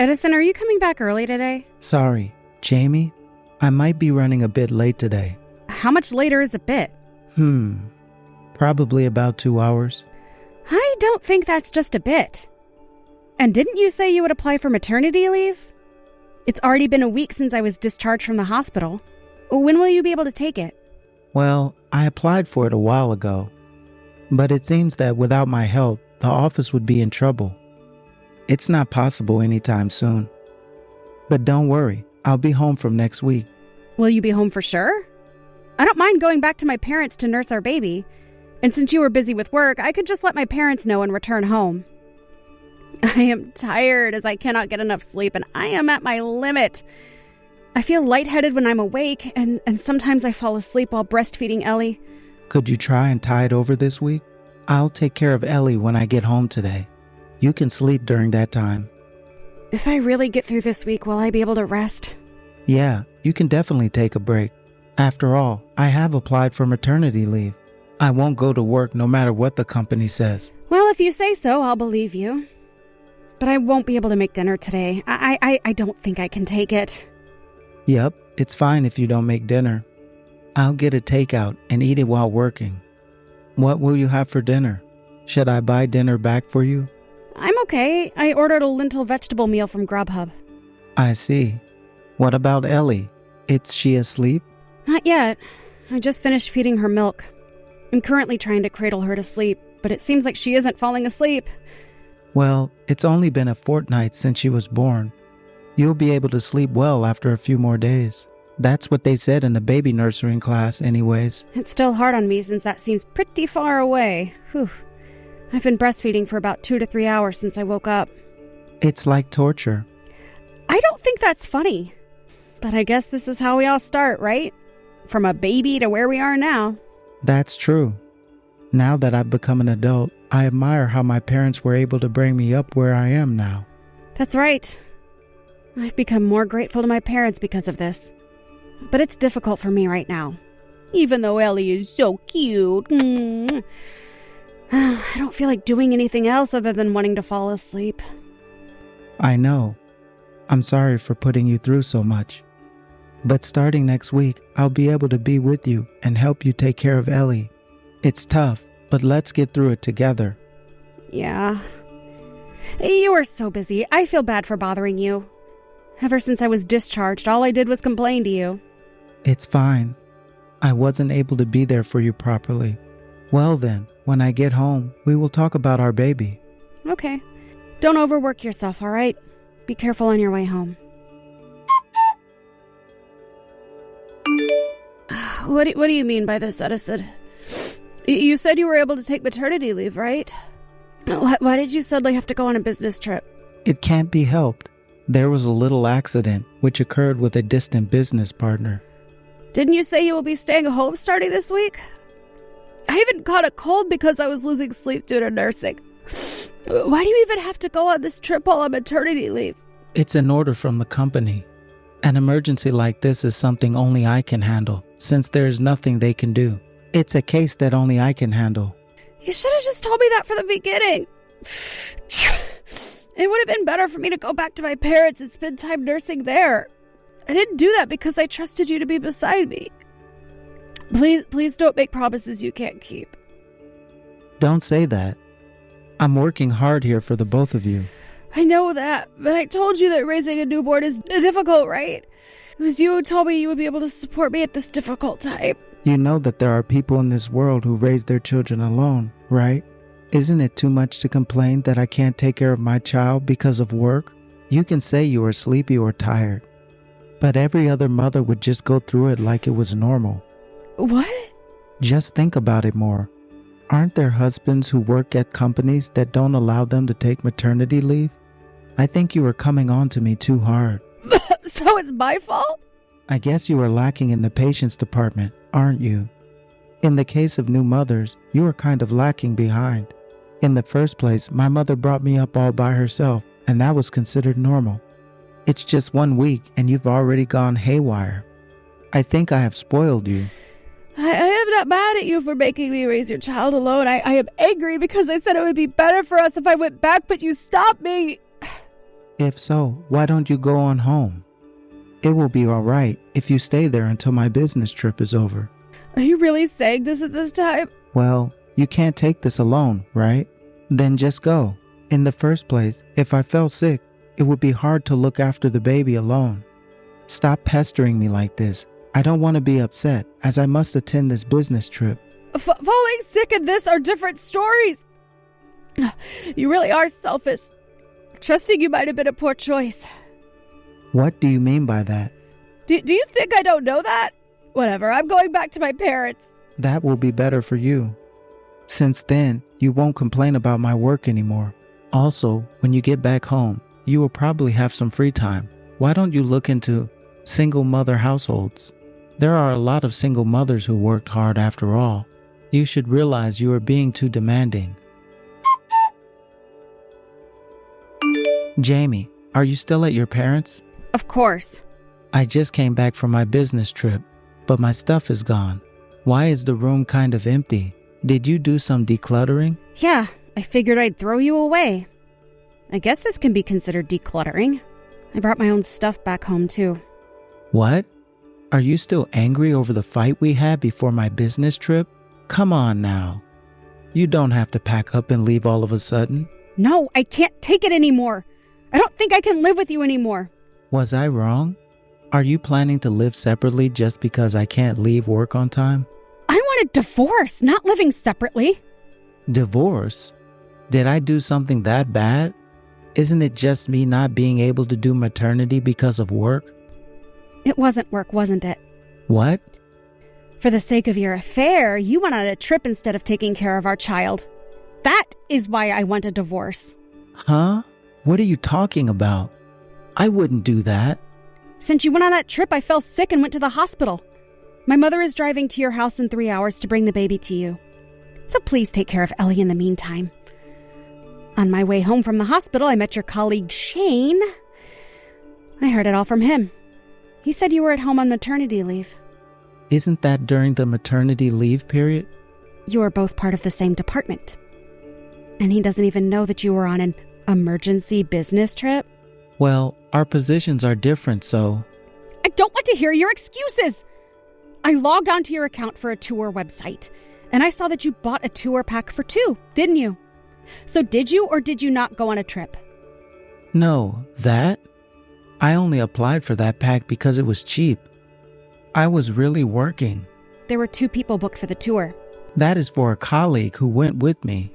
Edison, are you coming back early today? Sorry, Jamie, I might be running a bit late today. How much later is a bit? Probably about 2 hours. I don't think that's just a bit. And didn't you say you would apply for maternity leave? It's already been a week since I was discharged from the hospital. When will you be able to take it? Well, I applied for it a while ago, but it seems that without my help, the office would be in trouble. It's not possible anytime soon. But don't worry, I'll be home from next week. Will you be home for sure? I don't mind going back to my parents to nurse our baby. And since you were busy with work, I could just let my parents know and return home. I am tired as I cannot get enough sleep and I am at my limit. I feel lightheaded when I'm awake and sometimes I fall asleep while breastfeeding Ellie. Could you try and tie it over this week? I'll take care of Ellie when I get home today. You can sleep during that time. If I really get through this week, will I be able to rest? Yeah, you can definitely take a break. After all, I have applied for maternity leave. I won't go to work no matter what the company says. Well, if you say so, I'll believe you. But I won't be able to make dinner today. I don't think I can take it. Yep, it's fine if you don't make dinner. I'll get a takeout and eat it while working. What will you have for dinner? Should I buy dinner back for you? I'm okay. I ordered a lentil vegetable meal from Grubhub. I see. What about Ellie? Is she asleep? Not yet. I just finished feeding her milk. I'm currently trying to cradle her to sleep, but it seems like she isn't falling asleep. Well, it's only been a fortnight since she was born. You'll be able to sleep well after a few more days. That's what they said in the baby nurturing class anyways. It's still hard on me since that seems pretty far away. Whew. I've been breastfeeding for about 2 to 3 hours since I woke up. It's like torture. I don't think that's funny. But I guess this is how we all start, right? From a baby to where we are now. That's true. Now that I've become an adult, I admire how my parents were able to bring me up where I am now. That's right. I've become more grateful to my parents because of this. But it's difficult for me right now. Even though Ellie is so cute. I don't feel like doing anything else other than wanting to fall asleep. I know. I'm sorry for putting you through so much. But starting next week, I'll be able to be with you and help you take care of Ellie. It's tough, but let's get through it together. Yeah. You are so busy. I feel bad for bothering you. Ever since I was discharged, all I did was complain to you. It's fine. I wasn't able to be there for you properly. Well then, when I get home, we will talk about our baby. Okay. Don't overwork yourself, all right? Be careful on your way home. What do you mean by this, Edison? You said you were able to take maternity leave, right? Why did you suddenly have to go on a business trip? It can't be helped. There was a little accident which occurred with a distant business partner. Didn't you say you will be staying home starting this week? I even caught a cold because I was losing sleep due to nursing. Why do you even have to go on this trip while on maternity leave? It's an order from the company. An emergency like this is something only I can handle, since there is nothing they can do. It's a case that only I can handle. You should have just told me that from the beginning. It would have been better for me to go back to my parents and spend time nursing there. I didn't do that because I trusted you to be beside me. Please don't make promises you can't keep. Don't say that. I'm working hard here for the both of you. I know that, but I told you that raising a newborn is difficult, right? It was you who told me you would be able to support me at this difficult time. You know that there are people in this world who raise their children alone, right? Isn't it too much to complain that I can't take care of my child because of work? You can say you are sleepy or tired, but every other mother would just go through it like it was normal. What? Just think about it more. Aren't there husbands who work at companies that don't allow them to take maternity leave? I think you are coming on to me too hard. So it's my fault? I guess you are lacking in the patience department, aren't you? In the case of new mothers, you are kind of lacking behind. In the first place, my mother brought me up all by herself, and that was considered normal. It's just 1 week, and you've already gone haywire. I think I have spoiled you. I am not mad at you for making me raise your child alone. I am angry because I said it would be better for us if I went back, but you stopped me. If so, why don't you go on home? It will be all right if you stay there until my business trip is over. Are you really saying this at this time? Well, you can't take this alone, right? Then just go. In the first place, if I fell sick, it would be hard to look after the baby alone. Stop pestering me like this. I don't want to be upset, as I must attend this business trip. Falling sick and this are different stories. You really are selfish. Trusting you might have been a poor choice. What do you mean by that? Do you think I don't know that? Whatever, I'm going back to my parents. That will be better for you. Since then, you won't complain about my work anymore. Also, when you get back home, you will probably have some free time. Why don't you look into single mother households? There are a lot of single mothers who worked hard after all. You should realize you are being too demanding. Jamie, are you still at your parents'? Of course. I just came back from my business trip, but my stuff is gone. Why is the room kind of empty? Did you do some decluttering? Yeah, I figured I'd throw you away. I guess this can be considered decluttering. I brought my own stuff back home too. What? Are you still angry over the fight we had before my business trip? Come on now. You don't have to pack up and leave all of a sudden. No, I can't take it anymore. I don't think I can live with you anymore. Was I wrong? Are you planning to live separately just because I can't leave work on time? I want a divorce, not living separately. Divorce? Did I do something that bad? Isn't it just me not being able to do maternity because of work? It wasn't work, wasn't it? What? For the sake of your affair, you went on a trip instead of taking care of our child. That is why I want a divorce. Huh? What are you talking about? I wouldn't do that. Since you went on that trip, I fell sick and went to the hospital. My mother is driving to your house in 3 hours to bring the baby to you. So please take care of Ellie in the meantime. On my way home from the hospital, I met your colleague Shane. I heard it all from him. He said you were at home on maternity leave. Isn't that during the maternity leave period? You are both part of the same department. And he doesn't even know that you were on an emergency business trip? Well, our positions are different, so... I don't want to hear your excuses! I logged onto your account for a tour website, and I saw that you bought a tour pack for 2, didn't you? So did you or did you not go on a trip? No, that? I only applied for that pack because it was cheap. I was really working. There were 2 people booked for the tour. That is for a colleague who went with me.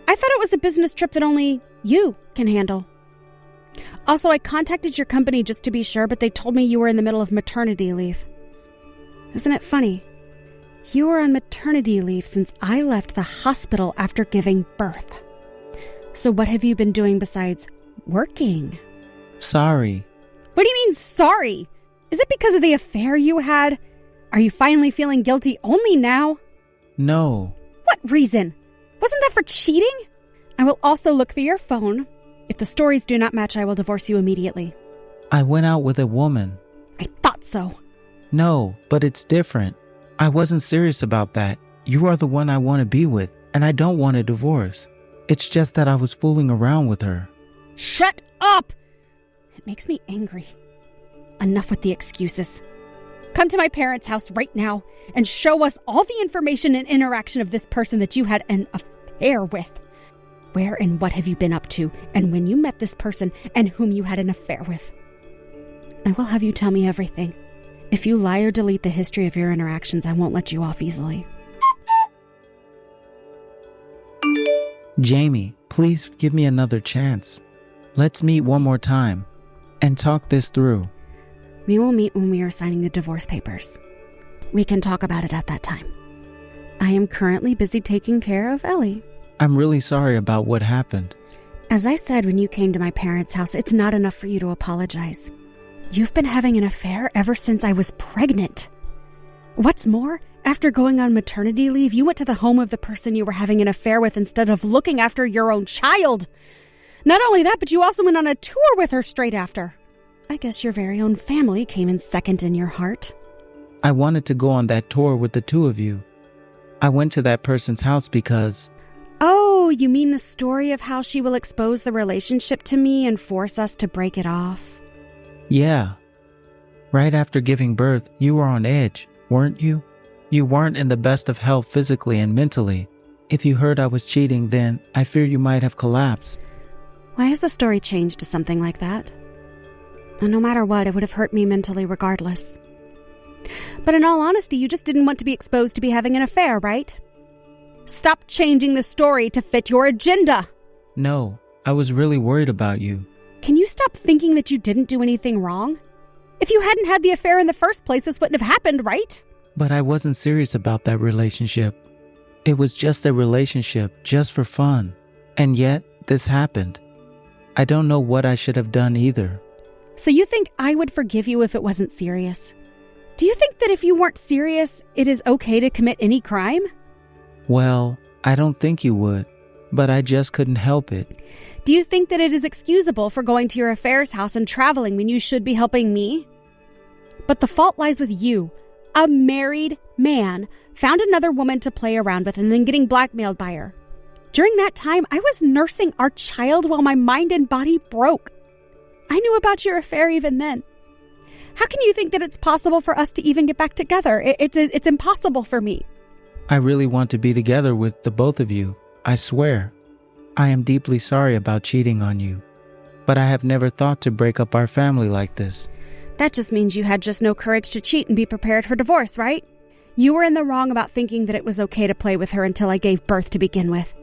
I thought it was a business trip that only you can handle. Also, I contacted your company just to be sure, but they told me you were in the middle of maternity leave. Isn't it funny? You were on maternity leave since I left the hospital after giving birth. So what have you been doing besides working? Sorry. What do you mean, sorry? Is it because of the affair you had? Are you finally feeling guilty only now? No. What reason? Wasn't that for cheating? I will also look through your phone. If the stories do not match, I will divorce you immediately. I went out with a woman. I thought so. No, but it's different. I wasn't serious about that. You are the one I want to be with, and I don't want a divorce. It's just that I was fooling around with her. Shut up! It makes me angry. Enough with the excuses. Come to my parents' house right now and show us all the information and interaction of this person that you had an affair with. Where and what have you been up to, and when you met this person and whom you had an affair with? I will have you tell me everything. If you lie or delete the history of your interactions, I won't let you off easily. Jamie, please give me another chance. Let's meet one more time and talk this through. We will meet when we are signing the divorce papers. We can talk about it at that time. I am currently busy taking care of Ellie. I'm really sorry about what happened. As I said when you came to my parents' house, it's not enough for you to apologize. You've been having an affair ever since I was pregnant. What's more, after going on maternity leave, you went to the home of the person you were having an affair with instead of looking after your own child. Not only that, but you also went on a tour with her straight after. I guess your very own family came in second in your heart. I wanted to go on that tour with the 2 of you. I went to that person's house because... Oh, Oh, you mean the story of how she will expose the relationship to me and force us to break it off? Yeah. Right after giving birth, you were on edge, weren't you? You weren't in the best of health physically and mentally. If you heard I was cheating, then I fear you might have collapsed. Why has the story changed to something like that? And no matter what, it would have hurt me mentally regardless. But in all honesty, you just didn't want to be exposed to be having an affair, right? Stop changing the story to fit your agenda. No, I was really worried about you. Can you stop thinking that you didn't do anything wrong? If you hadn't had the affair in the first place, this wouldn't have happened, right? But I wasn't serious about that relationship. It was just a relationship, just for fun. And yet, this happened. I don't know what I should have done either. So you think I would forgive you if it wasn't serious? Do you think that if you weren't serious, it is okay to commit any crime? Well, I don't think you would, but I just couldn't help it. Do you think that it is excusable for going to your affairs house and traveling when you should be helping me? But the fault lies with you. A married man found another woman to play around with and then getting blackmailed by her. During that time, I was nursing our child while my mind and body broke. I knew about your affair even then. How can you think that it's possible for us to even get back together? It's impossible for me. I really want to be together with the both of you, I swear. I am deeply sorry about cheating on you, but I have never thought to break up our family like this. That just means you had just no courage to cheat and be prepared for divorce, right? You were in the wrong about thinking that it was okay to play with her until I gave birth to begin with.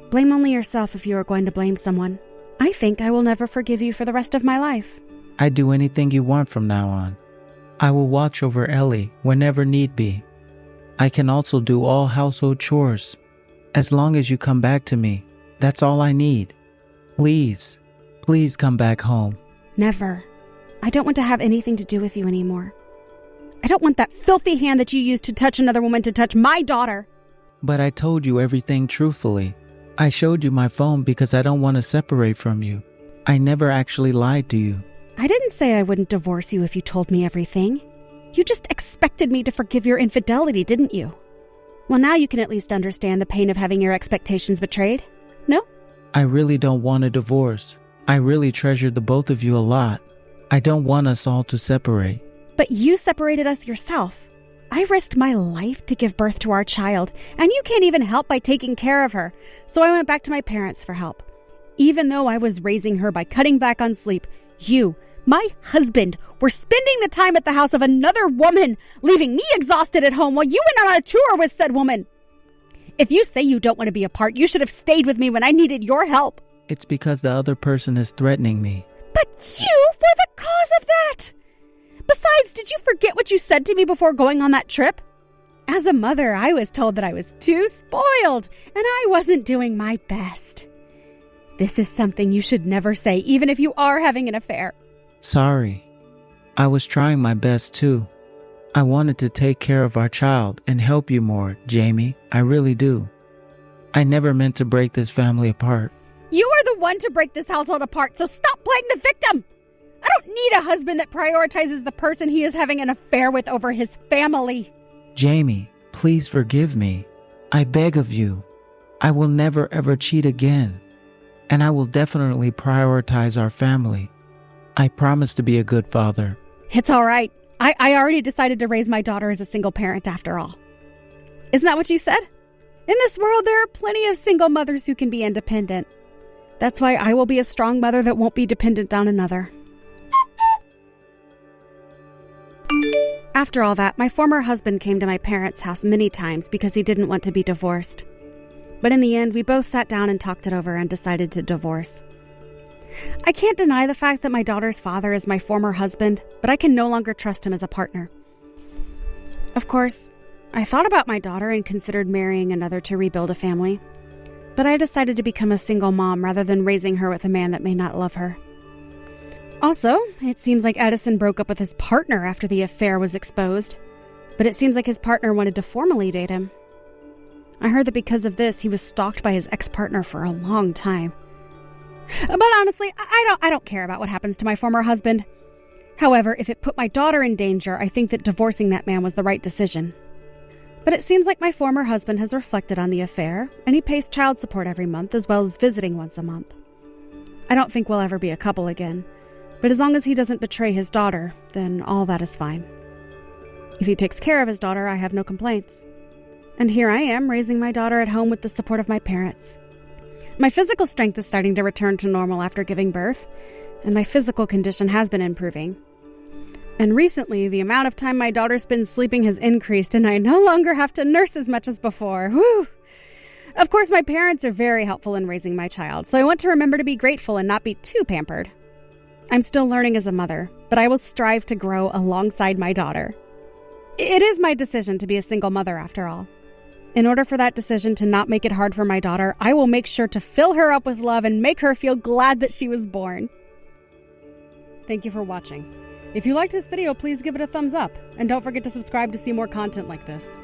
Blame only yourself if you are going to blame someone. I think I will never forgive you for the rest of my life. I'd do anything you want from now on. I will watch over Ellie whenever need be. I can also do all household chores. As long as you come back to me, that's all I need. Please, please come back home. Never. I don't want to have anything to do with you anymore. I don't want that filthy hand that you used to touch another woman to touch my daughter. But I told you everything truthfully. I showed you my phone because I don't want to separate from you. I never actually lied to you. I didn't say I wouldn't divorce you if you told me everything. You just expected me to forgive your infidelity, didn't you? Well, now you can at least understand the pain of having your expectations betrayed. No? I really don't want a divorce. I really treasure the both of you a lot. I don't want us all to separate. But you separated us yourself. I risked my life to give birth to our child, and you can't even help by taking care of her. So I went back to my parents for help. Even though I was raising her by cutting back on sleep, you, my husband, were spending the time at the house of another woman, leaving me exhausted at home while you went on a tour with said woman. If you say you don't want to be apart, you should have stayed with me when I needed your help. It's because the other person is threatening me. But you were the cause of that! Besides, did you forget what you said to me before going on that trip? As a mother, I was told that I was too spoiled, and I wasn't doing my best. This is something you should never say, even if you are having an affair. Sorry. I was trying my best too. I wanted to take care of our child and help you more, Jamie. I really do. I never meant to break this family apart. You are the one to break this household apart, so stop playing the victim! I don't need a husband that prioritizes the person he is having an affair with over his family. Jamie, please forgive me. I beg of you. I will never ever cheat again. And I will definitely prioritize our family. I promise to be a good father. It's all right. I already decided to raise my daughter as a single parent after all. Isn't that what you said? In this world, there are plenty of single mothers who can be independent. That's why I will be a strong mother that won't be dependent on another. After all that, my former husband came to my parents' house many times because he didn't want to be divorced. But in the end, we both sat down and talked it over and decided to divorce. I can't deny the fact that my daughter's father is my former husband, but I can no longer trust him as a partner. Of course, I thought about my daughter and considered marrying another to rebuild a family. But I decided to become a single mom rather than raising her with a man that may not love her. Also, it seems like Edison broke up with his partner after the affair was exposed. But it seems like his partner wanted to formally date him. I heard that because of this, he was stalked by his ex-partner for a long time. But honestly, I don't care about what happens to my former husband. However, if it put my daughter in danger, I think that divorcing that man was the right decision. But it seems like my former husband has reflected on the affair, and he pays child support every month as well as visiting once a month. I don't think we'll ever be a couple again, but as long as he doesn't betray his daughter, then all that is fine. If he takes care of his daughter, I have no complaints. And here I am, raising my daughter at home with the support of my parents. My physical strength is starting to return to normal after giving birth, and my physical condition has been improving. And recently, the amount of time my daughter spends sleeping has increased, and I no longer have to nurse as much as before. Whew! Of course, my parents are very helpful in raising my child, so I want to remember to be grateful and not be too pampered. I'm still learning as a mother, but I will strive to grow alongside my daughter. It is my decision to be a single mother, after all. In order for that decision to not make it hard for my daughter, I will make sure to fill her up with love and make her feel glad that she was born. Thank you for watching. If you liked this video, please give it a thumbs up, and don't forget to subscribe to see more content like this.